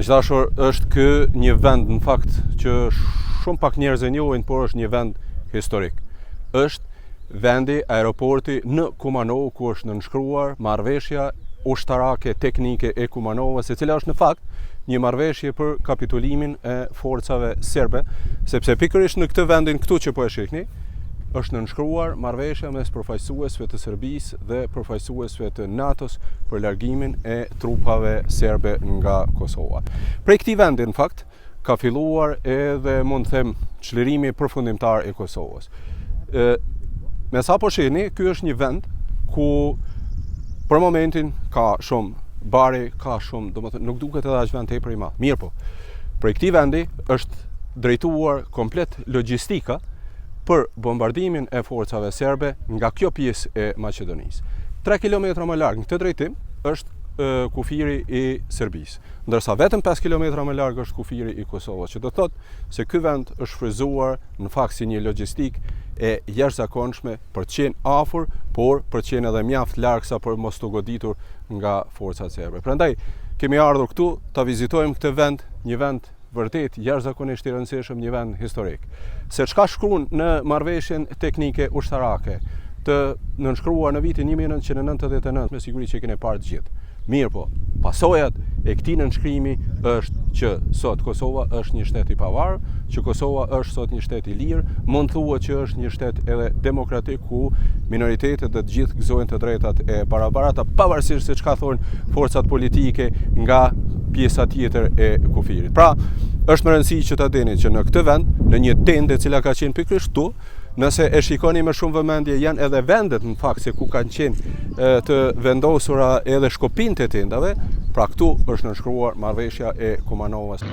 Miqdashur, është ky një vend në fakt që shumë pak njerëz e njohin, por është një vend historik. Është vendi, aeroporti në Kumanov, ku është nënshkruar marrëveshja ushtarake teknike e Kumanovës, e cila është në fakt një marrëveshje për kapitulimin e forcave serbe, sepse pikërisht në këtë vendin këtu që po e shihni, është nënshkruar marrëveshja mes përfaqësuesve të Serbisë dhe përfaqësuesve të NATO-s për largimin e trupave serbe nga Kosova. Prej këtij vendi në fakt ka filluar edhe mund të them çlirimi përfundimtar i Kosovës. Me sa po shihni, ky është një vend ku për momentin ka shumë bari, ka shumë, domethënë nuk duket edhe aq vend tepër i madh. Mirë po, prej këtij vendi është drejtuar komplet logjistika për bombardimin e forcave serbe nga kjo pjesë e Maqedonisë. 3 kilometra më larg në këtë drejtim është kufiri i Serbisë, ndërsa vetëm 5 kilometra më larg është kufiri i Kosovës, që do thotë se ky vend është fryzuar në fakt si një logjistik e jashtëzakonshme për të qenë afër, por për të qenë edhe mjaft larg sa për mos të goditur nga forcat serbe. Prandaj kemi ardhur këtu ta vizitojmë këtë vend, një vend vërtet jashtëzakonisht i rëndësishëm, një vend historik. Se çka shkruan në marrëveshjen teknike ushtarake të nënshkruar në vitin 1999, me siguri që keni parë të gjithë. Mirë po, pasojat e këtij nënshkrimi është që sot Kosova është një shtet i pavarur, që Kosova është sot një shtet i lirë, mund thuhet që është një shtet edhe demokratik ku minoritetet dhe të gjithë gëzojnë të drejtat e barabarta, pavarësisht se çka thonë forcat politike nga pjesa tjetër e kufirit. Pra, është më rëndësi që ta dini që në këtë vend, në një tendë e cila ka qenë pikërisht këtu, nëse e shikoni me shumë vëmendje, janë edhe vendet në fakt se ku kanë qenë të vendosura edhe shkopinët e tendave, pra këtu është nënshkruar marrëveshja e Kumanovës.